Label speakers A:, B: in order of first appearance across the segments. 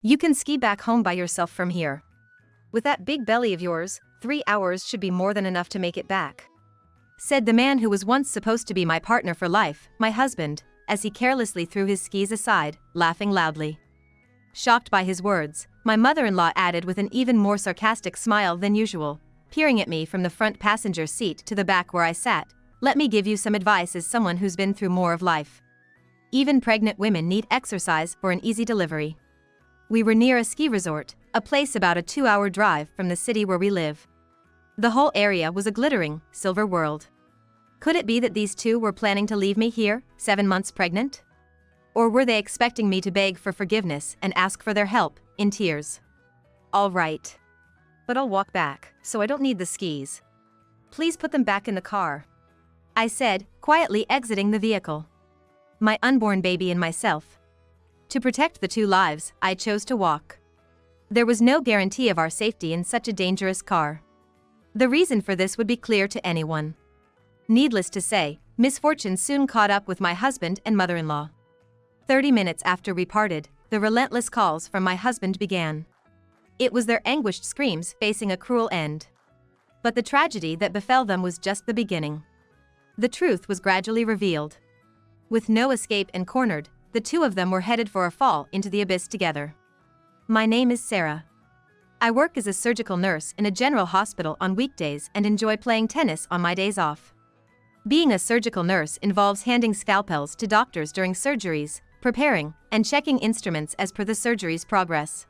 A: You can ski back home by yourself from here. With that big belly of yours, 3 hours should be more than enough to make it back," said the man who was once supposed to be my partner for life, my husband, as he carelessly threw his skis aside, laughing loudly. Shocked by his words, my mother-in-law added with an even more sarcastic smile than usual, peering at me from the front passenger seat to the back where I sat, "Let me give you some advice as someone who's been through more of life. Even pregnant women need exercise for an easy delivery." We were near a ski resort, a place about a 2-hour drive from the city where we live. The whole area was a glittering, silver world. Could it be that these two were planning to leave me here, 7 months pregnant? Or were they expecting me to beg for forgiveness and ask for their help, in tears? "All right. But I'll walk back, so I don't need the skis. Please put them back in the car," I said, quietly exiting the vehicle. My unborn baby and myself. To protect the two lives, I chose to walk. There was no guarantee of our safety in such a dangerous car. The reason for this would be clear to anyone. Needless to say, misfortune soon caught up with my husband and mother-in-law. 30 minutes after we parted, the relentless calls from my husband began. It was their anguished screams facing a cruel end. But the tragedy that befell them was just the beginning. The truth was gradually revealed. With no escape and cornered, the two of them were headed for a fall into the abyss together. My name is Sarah. I work as a surgical nurse in a general hospital on weekdays and enjoy playing tennis on my days off. Being a surgical nurse involves handing scalpels to doctors during surgeries, preparing and checking instruments as per the surgery's progress.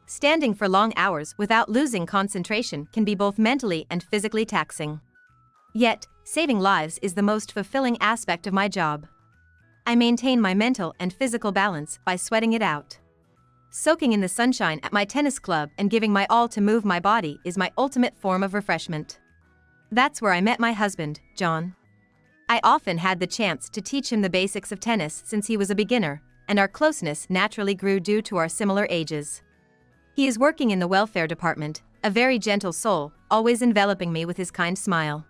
A: Standing for long hours without losing concentration can be both mentally and physically taxing. Yet, saving lives is the most fulfilling aspect of my job. I maintain my mental and physical balance by sweating it out. Soaking in the sunshine at my tennis club and giving my all to move my body is my ultimate form of refreshment. That's where I met my husband, John. I often had the chance to teach him the basics of tennis since he was a beginner, and our closeness naturally grew due to our similar ages. He is working in the welfare department, a very gentle soul, always enveloping me with his kind smile.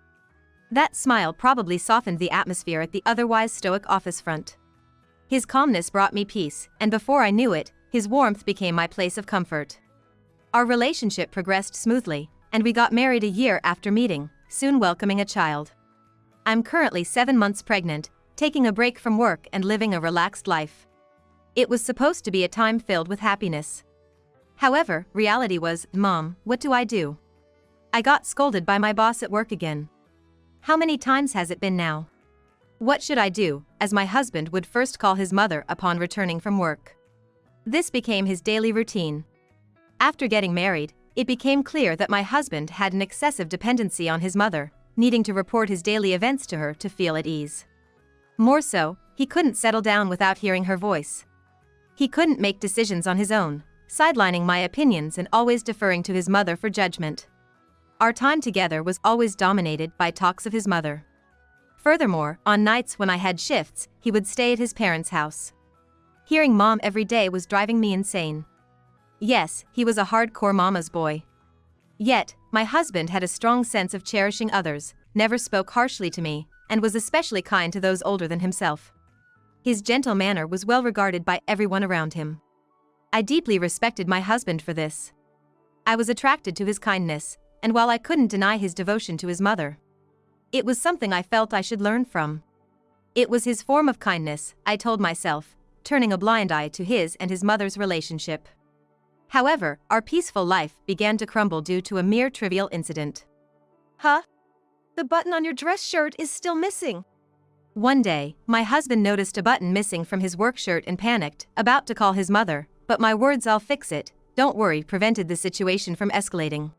A: That smile probably softened the atmosphere at the otherwise stoic office front. His calmness brought me peace, and before I knew it, his warmth became my place of comfort. Our relationship progressed smoothly, and we got married a year after meeting, soon welcoming a child. I'm currently 7 months pregnant, taking a break from work and living a relaxed life. It was supposed to be a time filled with happiness. However, reality was, "Mom, what do I do?" I got scolded by my boss at work again. How many times has it been now? What should I do, as my husband would first call his mother upon returning from work. This became his daily routine. After getting married, it became clear that my husband had an excessive dependency on his mother, needing to report his daily events to her to feel at ease. More so, he couldn't settle down without hearing her voice. He couldn't make decisions on his own, sidelining my opinions and always deferring to his mother for judgment. Our time together was always dominated by talks of his mother. Furthermore, on nights when I had shifts, he would stay at his parents' house. Hearing Mom every day was driving me insane. Yes, he was a hardcore mama's boy. Yet, my husband had a strong sense of cherishing others, never spoke harshly to me, and was especially kind to those older than himself. His gentle manner was well regarded by everyone around him. I deeply respected my husband for this. I was attracted to his kindness, and while I couldn't deny his devotion to his mother, it was something I felt I should learn from. It was his form of kindness, I told myself, turning a blind eye to his and his mother's relationship. However, our peaceful life began to crumble due to a mere trivial incident. "Huh? The button on your dress shirt is still missing." One day, my husband noticed a button missing from his work shirt and panicked, about to call his mother, but my words "I'll fix it, don't worry" prevented the situation from escalating.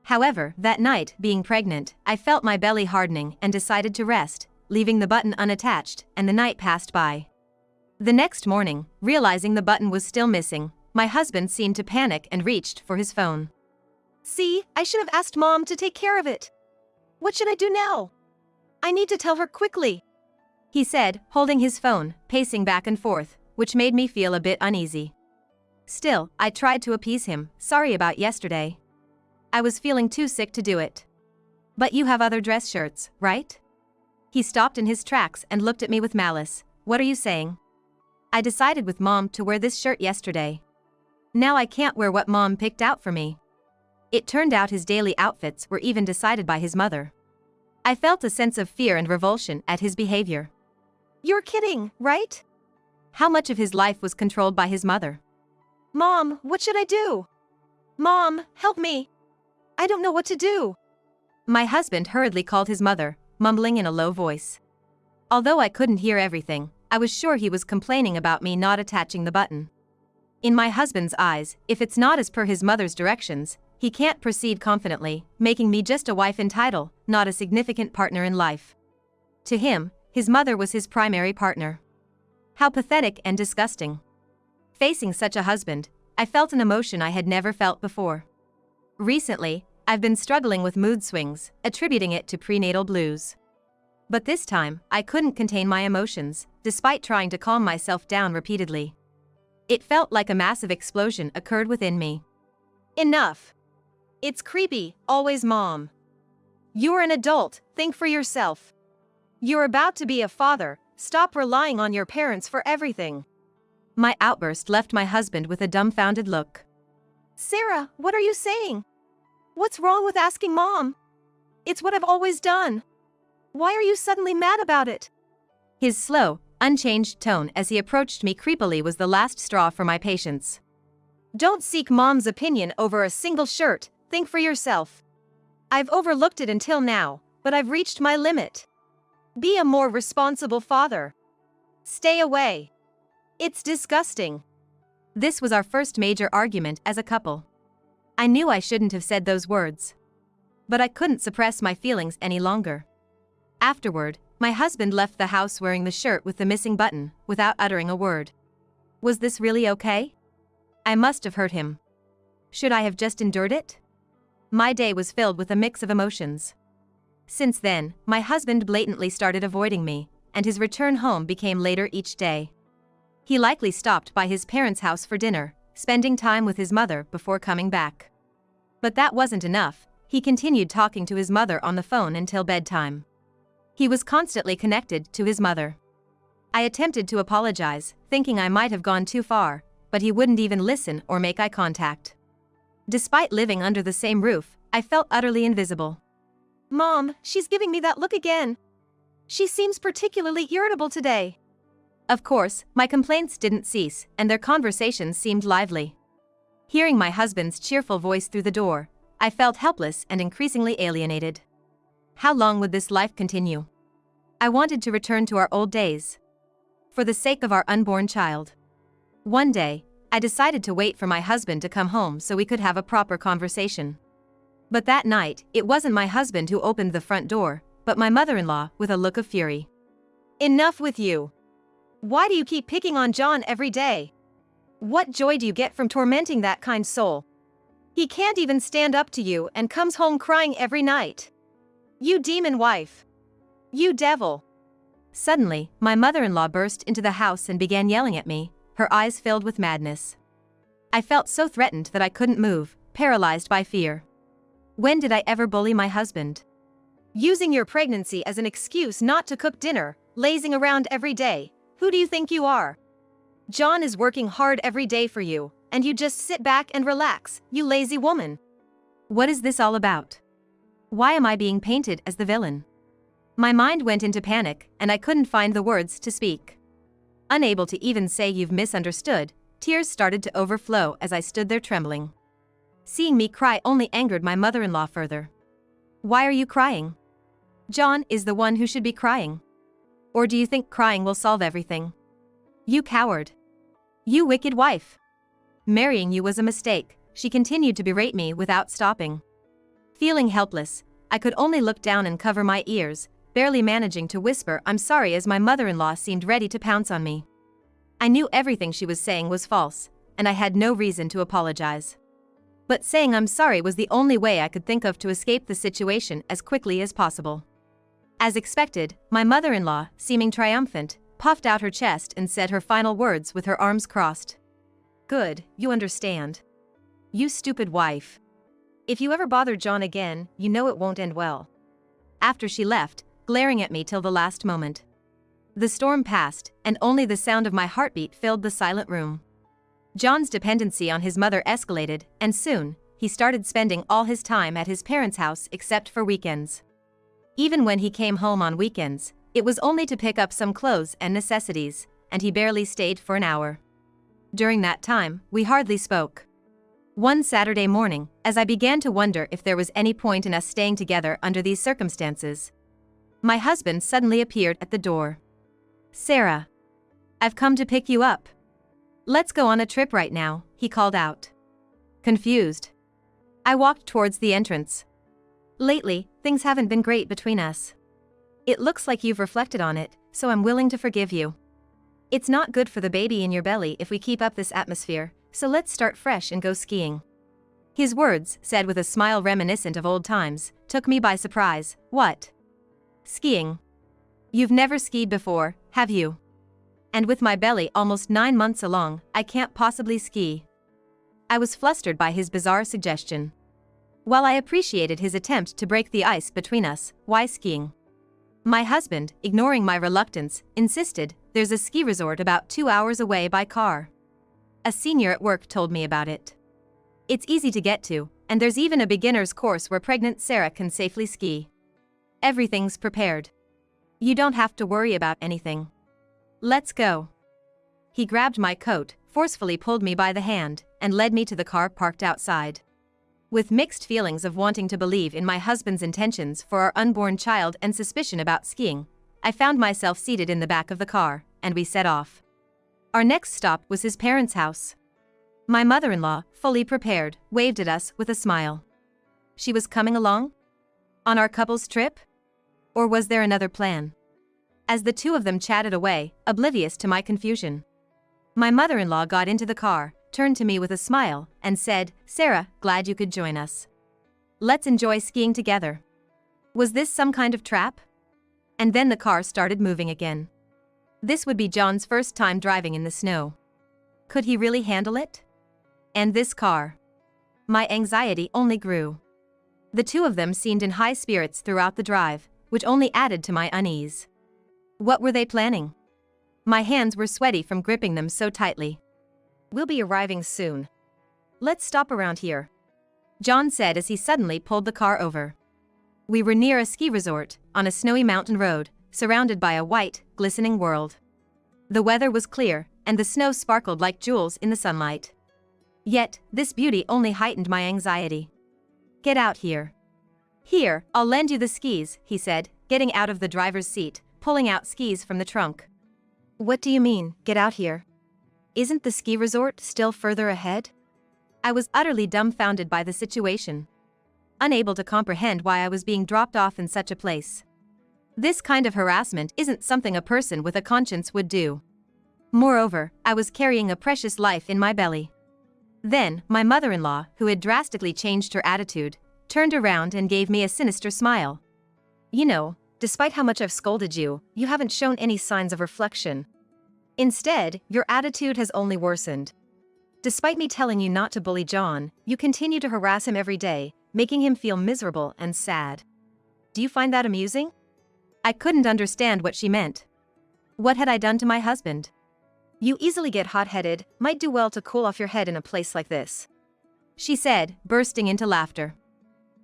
A: However, that night, being pregnant, I felt my belly hardening and decided to rest, leaving the button unattached, and the night passed by. The next morning, realizing the button was still missing, my husband seemed to panic and reached for his phone. "See, I should have asked Mom to take care of it. What should I do now? I need to tell her quickly," he said, holding his phone, pacing back and forth, which made me feel a bit uneasy. Still, I tried to appease him. "Sorry about yesterday. I was feeling too sick to do it." "But you have other dress shirts, right?" He stopped in his tracks and looked at me with malice. "What are you saying?" "I decided with Mom to wear this shirt yesterday." Now I can't wear what Mom picked out for me. It turned out his daily outfits were even decided by his mother. I felt a sense of fear and revulsion at his behavior.
B: You're kidding, right?
A: How much of his life was controlled by his mother?
B: Mom, what should I do? Mom, help me. I don't know what to do.
A: My husband hurriedly called his mother, mumbling in a low voice. Although I couldn't hear everything, I was sure he was complaining about me not attaching the button. In my husband's eyes, if it's not as per his mother's directions, he can't proceed confidently, making me just a wife in title, not a significant partner in life. To him, his mother was his primary partner. How pathetic and disgusting. Facing such a husband, I felt an emotion I had never felt before. Recently, I've been struggling with mood swings, attributing it to prenatal blues. But this time, I couldn't contain my emotions, despite trying to calm myself down repeatedly. It felt like a massive explosion occurred within me.
B: Enough. It's creepy, always Mom. You're an adult, think for yourself. You're about to be a father, stop relying on your parents for everything.
A: My outburst left my husband with a dumbfounded look.
B: Sarah, what are you saying? What's wrong with asking Mom? It's what I've always done. Why are you suddenly mad about it?
A: His slow, unchanged tone as he approached me creepily was the last straw for my patience.
B: Don't seek Mom's opinion over a single shirt, think for yourself. I've overlooked it until now, but I've reached my limit. Be a more responsible father. Stay away. It's disgusting.
A: This was our first major argument as a couple. I knew I shouldn't have said those words. But I couldn't suppress my feelings any longer. Afterward, my husband left the house wearing the shirt with the missing button, without uttering a word. Was this really okay? I must have hurt him. Should I have just endured it? My day was filled with a mix of emotions. Since then, my husband blatantly started avoiding me, and his return home became later each day. He likely stopped by his parents' house for dinner, spending time with his mother before coming back. But that wasn't enough, he continued talking to his mother on the phone until bedtime. He was constantly connected to his mother. I attempted to apologize, thinking I might have gone too far, but he wouldn't even listen or make eye contact. Despite living under the same roof, I felt utterly invisible.
B: Mom, she's giving me that look again. She seems particularly irritable today.
A: Of course, my complaints didn't cease, and their conversations seemed lively. Hearing my husband's cheerful voice through the door, I felt helpless and increasingly alienated. How long would this life continue? I wanted to return to our old days. For the sake of our unborn child. One day, I decided to wait for my husband to come home so we could have a proper conversation. But that night, it wasn't my husband who opened the front door, but my mother-in-law with a look of fury.
B: Enough with you. Why do you keep picking on John every day? What joy do you get from tormenting that kind soul? He can't even stand up to you and comes home crying every night. You demon wife. You devil.
A: Suddenly, my mother-in-law burst into the house and began yelling at me, her eyes filled with madness. I felt so threatened that I couldn't move, paralyzed by fear. When did I ever bully my husband?
B: Using your pregnancy as an excuse not to cook dinner, lazing around every day. Who do you think you are? John is working hard every day for you, and you just sit back and relax, you lazy woman.
A: What is this all about? Why am I being painted as the villain? My mind went into panic, and I couldn't find the words to speak. Unable to even say you've misunderstood, tears started to overflow as I stood there trembling. Seeing me cry only angered my mother-in-law further. Why are you crying? John is the one who should be crying. Or do you think crying will solve everything? You coward. You wicked wife. Marrying you was a mistake, she continued to berate me without stopping. Feeling helpless, I could only look down and cover my ears, barely managing to whisper I'm sorry as my mother-in-law seemed ready to pounce on me. I knew everything she was saying was false, and I had no reason to apologize. But saying I'm sorry was the only way I could think of to escape the situation as quickly as possible. As expected, my mother-in-law, seeming triumphant, puffed out her chest and said her final words with her arms crossed. Good, you understand. You stupid wife. If you ever bother John again, you know it won't end well. After she left, glaring at me till the last moment. The storm passed, and only the sound of my heartbeat filled the silent room. John's dependency on his mother escalated, and soon, he started spending all his time at his parents' house except for weekends. Even when he came home on weekends, it was only to pick up some clothes and necessities, and he barely stayed for an hour. During that time, we hardly spoke. One Saturday morning, as I began to wonder if there was any point in us staying together under these circumstances, my husband suddenly appeared at the door. "Sarah, I've come to pick you up. Let's go on a trip right now," he called out. Confused, I walked towards the entrance. "Lately, things haven't been great between us. It looks like you've reflected on it, so I'm willing to forgive you. It's not good for the baby in your belly if we keep up this atmosphere, so let's start fresh and go skiing." His words, said with a smile reminiscent of old times, took me by surprise. "What? Skiing? You've never skied before, have you? And with my belly almost 9 months along, I can't possibly ski." I was flustered by his bizarre suggestion. While I appreciated his attempt to break the ice between us, why skiing? My husband, ignoring my reluctance, insisted, "There's a ski resort about 2 hours away by car. A senior at work told me about it. It's easy to get to, and there's even a beginner's course where pregnant Sarah can safely ski. Everything's prepared. You don't have to worry about anything. Let's go." He grabbed my coat, forcefully pulled me by the hand, and led me to the car parked outside. With mixed feelings of wanting to believe in my husband's intentions for our unborn child and suspicion about skiing, I found myself seated in the back of the car, and we set off. Our next stop was his parents' house. My mother-in-law, fully prepared, waved at us with a smile. She was coming along? On our couple's trip? Or was there another plan? As the two of them chatted away, oblivious to my confusion, my mother-in-law got into the car, turned to me with a smile, and said, "Sarah, glad you could join us. Let's enjoy skiing together." Was this some kind of trap? And then the car started moving again. This would be John's first time driving in the snow. Could he really handle it? And this car? My anxiety only grew. The two of them seemed in high spirits throughout the drive, which only added to my unease. What were they planning? My hands were sweaty from gripping them so tightly. "We'll be arriving soon. Let's stop around here," John said as he suddenly pulled the car over. We were near a ski resort, on a snowy mountain road, surrounded by a white, glistening world. The weather was clear, and the snow sparkled like jewels in the sunlight. Yet, this beauty only heightened my anxiety. "Get out here." "Here, I'll lend you the skis," he said, getting out of the driver's seat, pulling out skis from the trunk. "What do you mean, get out here? Isn't the ski resort still further ahead?" I was utterly dumbfounded by the situation, unable to comprehend why I was being dropped off in such a place. This kind of harassment isn't something a person with a conscience would do. Moreover, I was carrying a precious life in my belly. Then, my mother-in-law, who had drastically changed her attitude, turned around and gave me a sinister smile. "You know, despite how much I've scolded you, you haven't shown any signs of reflection. Instead, your attitude has only worsened. Despite me telling you not to bully John, you continue to harass him every day, making him feel miserable and sad. Do you find that amusing?" I couldn't understand what she meant. What had I done to my husband? "You easily get hot-headed, might do well to cool off your head in a place like this," she said, bursting into laughter.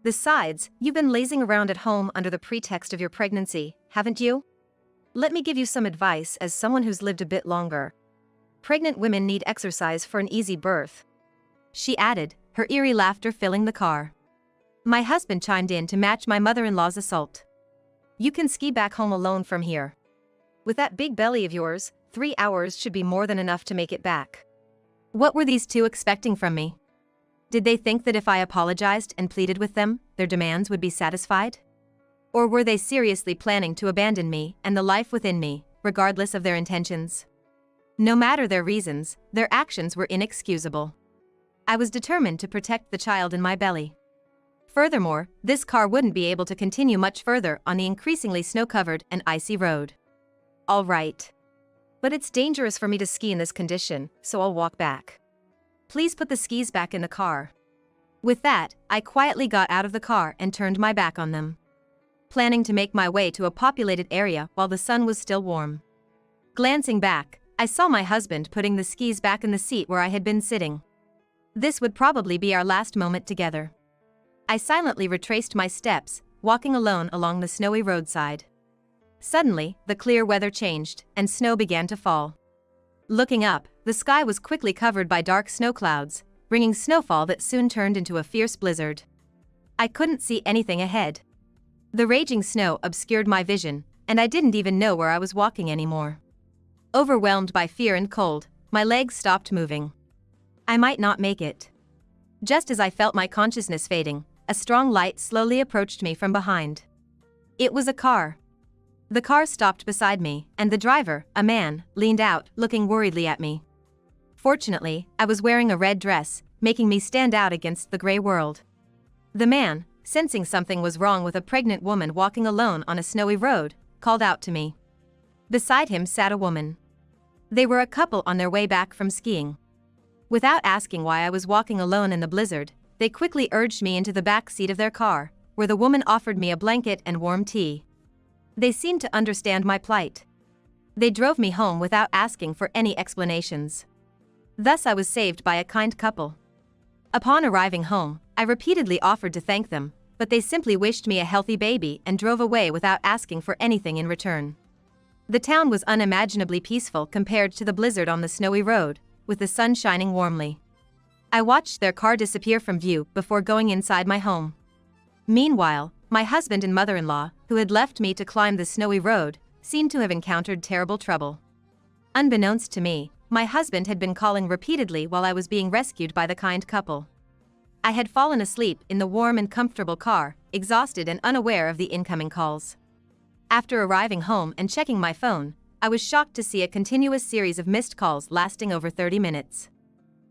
A: "Besides, you've been lazing around at home under the pretext of your pregnancy, haven't you? Let me give you some advice as someone who's lived a bit longer. Pregnant women need exercise for an easy birth," she added, her eerie laughter filling the car. My husband chimed in to match my mother-in-law's assault. "You can ski back home alone from here. With that big belly of yours, 3 hours should be more than enough to make it back." What were these two expecting from me? Did they think that if I apologized and pleaded with them, their demands would be satisfied? Or were they seriously planning to abandon me and the life within me, regardless of their intentions? No matter their reasons, their actions were inexcusable. I was determined to protect the child in my belly. Furthermore, this car wouldn't be able to continue much further on the increasingly snow-covered and icy road. "All right. But it's dangerous for me to ski in this condition, so I'll walk back. Please put the skis back in the car." With that, I quietly got out of the car and turned my back on them, planning to make my way to a populated area while the sun was still warm. Glancing back, I saw my husband putting the skis back in the seat where I had been sitting. This would probably be our last moment together. I silently retraced my steps, walking alone along the snowy roadside. Suddenly, the clear weather changed, and snow began to fall. Looking up, the sky was quickly covered by dark snow clouds, bringing snowfall that soon turned into a fierce blizzard. I couldn't see anything ahead. The raging snow obscured my vision, and I didn't even know where I was walking anymore. Overwhelmed by fear and cold, my legs stopped moving. I might not make it. Just as I felt my consciousness fading, a strong light slowly approached me from behind. It was a car. The car stopped beside me, and the driver, a man, leaned out, looking worriedly at me. Fortunately, I was wearing a red dress, making me stand out against the gray world. The man, sensing something was wrong with a pregnant woman walking alone on a snowy road, called out to me. Beside him sat a woman. They were a couple on their way back from skiing. Without asking why I was walking alone in the blizzard, they quickly urged me into the back seat of their car, where the woman offered me a blanket and warm tea. They seemed to understand my plight. They drove me home without asking for any explanations. Thus I was saved by a kind couple. Upon arriving home, I repeatedly offered to thank them, but they simply wished me a healthy baby and drove away without asking for anything in return. The town was unimaginably peaceful compared to the blizzard on the snowy road, with the sun shining warmly. I watched their car disappear from view before going inside my home. Meanwhile, my husband and mother-in-law, who had left me to climb the snowy road, seemed to have encountered terrible trouble. Unbeknownst to me, my husband had been calling repeatedly while I was being rescued by the kind couple. I had fallen asleep in the warm and comfortable car, exhausted and unaware of the incoming calls. After arriving home and checking my phone, I was shocked to see a continuous series of missed calls lasting over 30 minutes.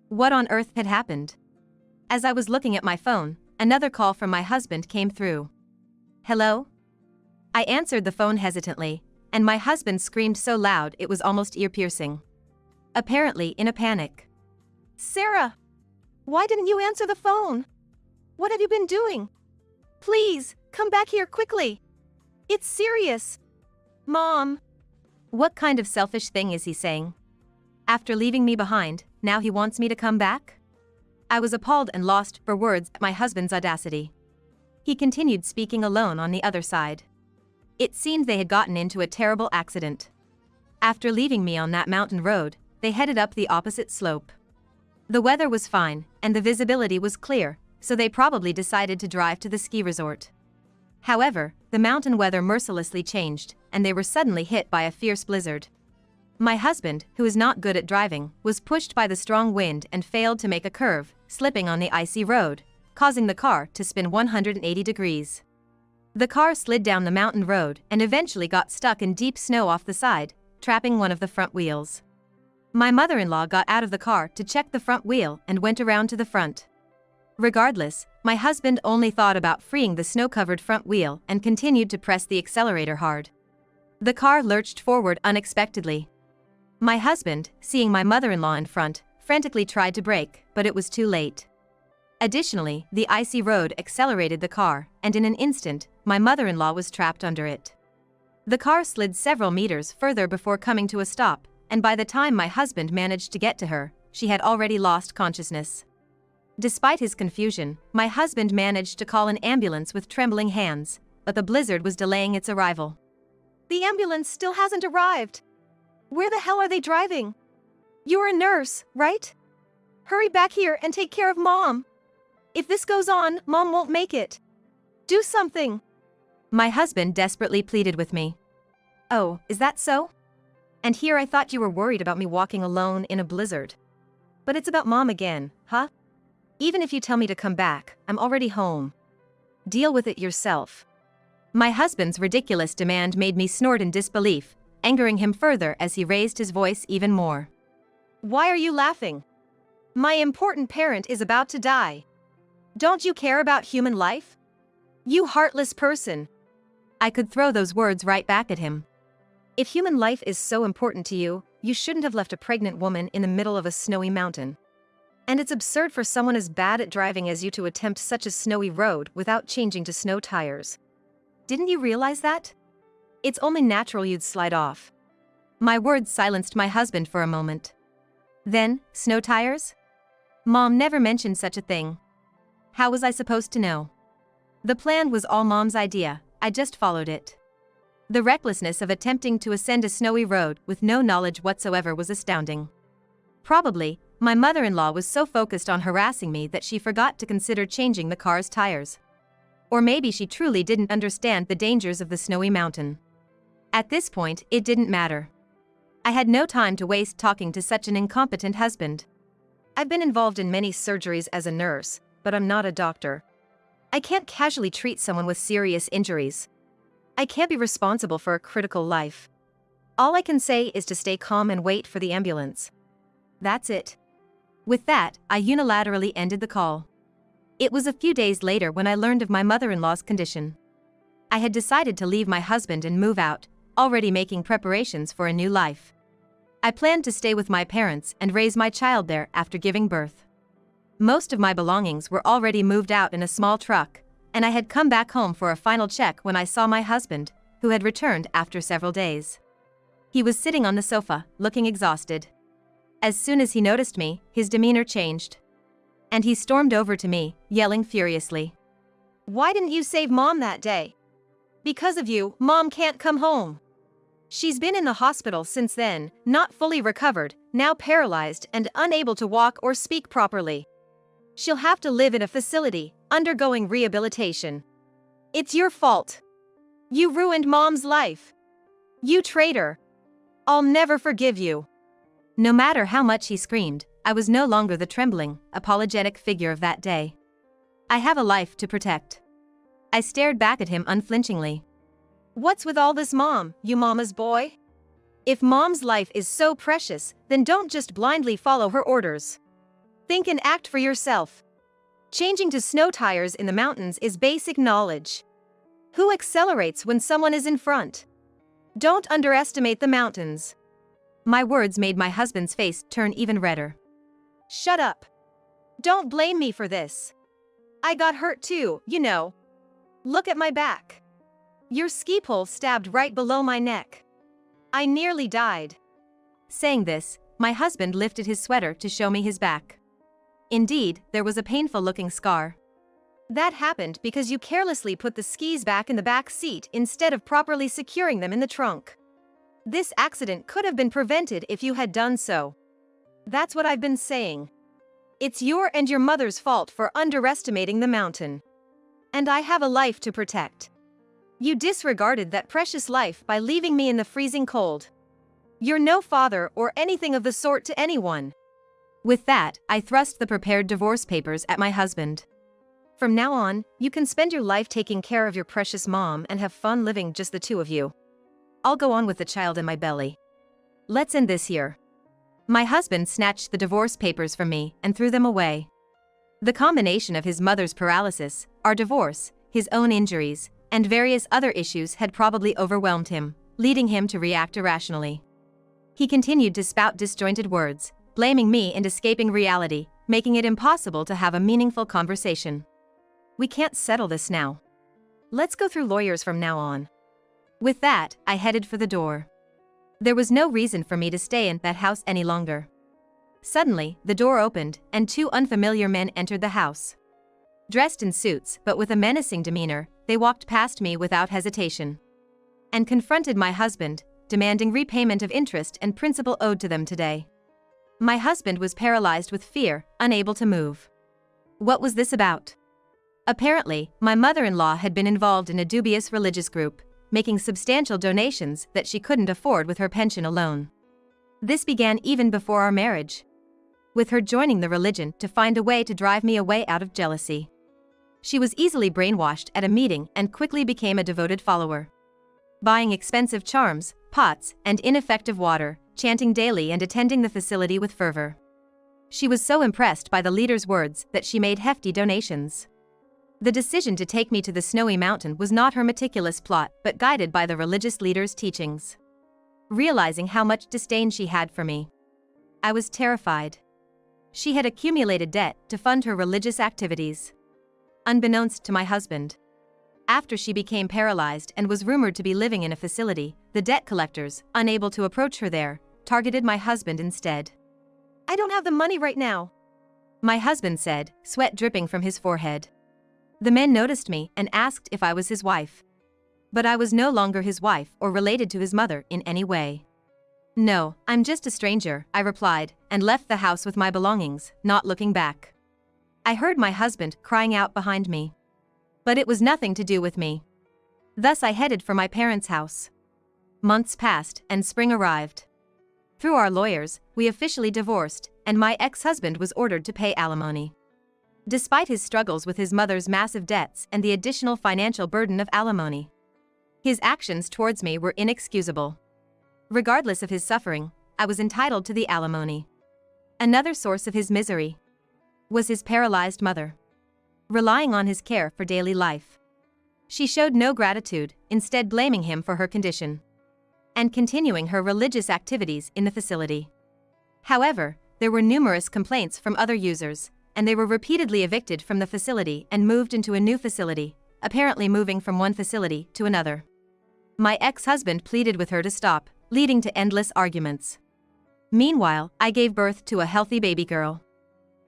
A: What on earth had happened? As I was looking at my phone, another call from my husband came through. Hello? I answered the phone hesitantly, and my husband screamed so loud it was almost ear-piercing. Apparently in a panic.
B: Sarah! Why didn't you answer the phone? What have you been doing? Please, come back here quickly. It's serious. Mom.
A: What kind of selfish thing is he saying? After leaving me behind, now he wants me to come back? I was appalled and lost for words at my husband's audacity. He continued speaking alone on the other side. It seemed they had gotten into a terrible accident. After leaving me on that mountain road, they headed up the opposite slope. The weather was fine, and the visibility was clear, so they probably decided to drive to the ski resort. However, the mountain weather mercilessly changed, and they were suddenly hit by a fierce blizzard. My husband, who is not good at driving, was pushed by the strong wind and failed to make a curve, slipping on the icy road, causing the car to spin 180 degrees. The car slid down the mountain road and eventually got stuck in deep snow off the side, trapping one of the front wheels. My mother-in-law got out of the car to check the front wheel and went around to the front. Regardless, my husband only thought about freeing the snow-covered front wheel and continued to press the accelerator hard. The car lurched forward unexpectedly. My husband, seeing my mother-in-law in front, frantically tried to brake, but it was too late. Additionally, the icy road accelerated the car, and in an instant, my mother-in-law was trapped under it. The car slid several meters further before coming to a stop, and by the time my husband managed to get to her, she had already lost consciousness. Despite his confusion, my husband managed to call an ambulance with trembling hands, but the blizzard was delaying its arrival.
B: The ambulance still hasn't arrived. Where the hell are they driving? You're a nurse, right? Hurry back here and take care of Mom. If this goes on, Mom won't make it. Do something.
A: My husband desperately pleaded with me. Oh, is that so? And here I thought you were worried about me walking alone in a blizzard. But it's about Mom again, huh? Even if you tell me to come back, I'm already home. Deal with it yourself. My husband's ridiculous demand made me snort in disbelief, angering him further as he raised his voice even more.
B: Why are you laughing? My important parent is about to die. Don't you care about human life? You heartless person.
A: I could throw those words right back at him.
B: If human life is so important to you, you shouldn't have left a pregnant woman in the middle of a snowy mountain. And it's absurd for someone as bad at driving as you to attempt such a snowy road without changing to snow tires. Didn't you realize that? It's only natural you'd slide off.
A: My words silenced my husband for a moment. Then, snow tires? Mom never mentioned such a thing. How was I supposed to know? The plan was all Mom's idea, I just followed it. The recklessness of attempting to ascend a snowy road with no knowledge whatsoever was astounding. Probably, my mother-in-law was so focused on harassing me that she forgot to consider changing the car's tires. Or maybe she truly didn't understand the dangers of the snowy mountain. At this point, it didn't matter. I had no time to waste talking to such an incompetent husband. I've been involved in many surgeries as a nurse, but I'm not a doctor. I can't casually treat someone with serious injuries. I can't be responsible for a critical life. All I can say is to stay calm and wait for the ambulance. That's it. With that, I unilaterally ended the call. It was a few days later when I learned of my mother-in-law's condition. I had decided to leave my husband and move out, already making preparations for a new life. I planned to stay with my parents and raise my child there after giving birth. Most of my belongings were already moved out in a small truck, and I had come back home for a final check when I saw my husband, who had returned after several days. He was sitting on the sofa, looking exhausted. As soon as he noticed me, his demeanor changed. And he stormed over to me, yelling furiously.
B: Why didn't you save Mom that day? Because of you, Mom can't come home. She's been in the hospital since then, not fully recovered, now paralyzed and unable to walk or speak properly. She'll have to live in a facility, undergoing rehabilitation. It's your fault. You ruined Mom's life. You traitor. I'll never forgive you.
A: No matter how much he screamed, I was no longer the trembling, apologetic figure of that day. I have a life to protect. I stared back at him unflinchingly.
B: What's with all this, Mom, you mama's boy? If Mom's life is so precious, then don't just blindly follow her orders. Think and act for yourself. Changing to snow tires in the mountains is basic knowledge. Who accelerates when someone is in front? Don't underestimate the mountains.
A: My words made my husband's face turn even redder.
B: Shut up. Don't blame me for this. I got hurt too, you know. Look at my back. Your ski pole stabbed right below my neck. I nearly died.
A: Saying this, my husband lifted his sweater to show me his back. Indeed, there was a painful-looking scar.
B: That happened because you carelessly put the skis back in the back seat instead of properly securing them in the trunk. This accident could have been prevented if you had done so. That's what I've been saying. It's your and your mother's fault for underestimating the mountain. And I have a life to protect. You disregarded that precious life by leaving me in the freezing cold. You're no father or anything of the sort to anyone.
A: With that, I thrust the prepared divorce papers at my husband.
B: From now on, you can spend your life taking care of your precious mom and have fun living just the two of you.
A: I'll go on with the child in my belly. Let's end this here. My husband snatched the divorce papers from me and threw them away. The combination of his mother's paralysis, our divorce, his own injuries, and various other issues had probably overwhelmed him, leading him to react irrationally. He continued to spout disjointed words, blaming me and escaping reality, making it impossible to have a meaningful conversation. We can't settle this now. Let's go through lawyers from now on. With that, I headed for the door. There was no reason for me to stay in that house any longer. Suddenly, the door opened, and two unfamiliar men entered the house. Dressed in suits but with a menacing demeanor, they walked past me without hesitation. And confronted my husband, demanding repayment of interest and principal owed to them today. My husband was paralyzed with fear, unable to move. What was this about? Apparently, my mother-in-law had been involved in a dubious religious group, making substantial donations that she couldn't afford with her pension alone. This began even before our marriage, with her joining the religion to find a way to drive me away out of jealousy. She was easily brainwashed at a meeting and quickly became a devoted follower, buying expensive charms, pots, and ineffective water, chanting daily and attending the facility with fervor. She was so impressed by the leader's words that she made hefty donations. The decision to take me to the snowy mountain was not her meticulous plot but guided by the religious leader's teachings. Realizing how much disdain she had for me, I was terrified. She had accumulated debt to fund her religious activities, unbeknownst to my husband. After she became paralyzed and was rumored to be living in a facility, the debt collectors, unable to approach her there, targeted my husband instead.
B: I don't have the money right now,
A: my husband said, sweat dripping from his forehead. The men noticed me and asked if I was his wife. But I was no longer his wife or related to his mother in any way. No, I'm just a stranger, I replied, and left the house with my belongings, not looking back. I heard my husband crying out behind me. But it was nothing to do with me. Thus I headed for my parents' house. Months passed and spring arrived. Through our lawyers, we officially divorced, and my ex-husband was ordered to pay alimony. Despite his struggles with his mother's massive debts and the additional financial burden of alimony, his actions towards me were inexcusable. Regardless of his suffering, I was entitled to the alimony. Another source of his misery was his paralyzed mother, relying on his care for daily life. She showed no gratitude, instead blaming him for her condition and continuing her religious activities in the facility. However, there were numerous complaints from other users, and they were repeatedly evicted from the facility and moved into a new facility, apparently moving from one facility to another. My ex-husband pleaded with her to stop, leading to endless arguments. Meanwhile, I gave birth to a healthy baby girl.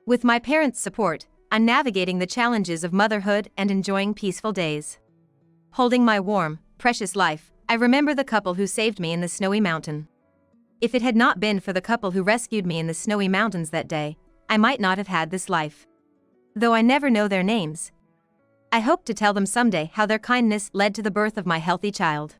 A: With my parents' support, I'm navigating the challenges of motherhood and enjoying peaceful days. Holding my warm, precious life, I remember the couple who saved me in the snowy mountain. If it had not been for the couple who rescued me in the snowy mountains that day, I might not have had this life. Though I never know their names, I hope to tell them someday how their kindness led to the birth of my healthy child.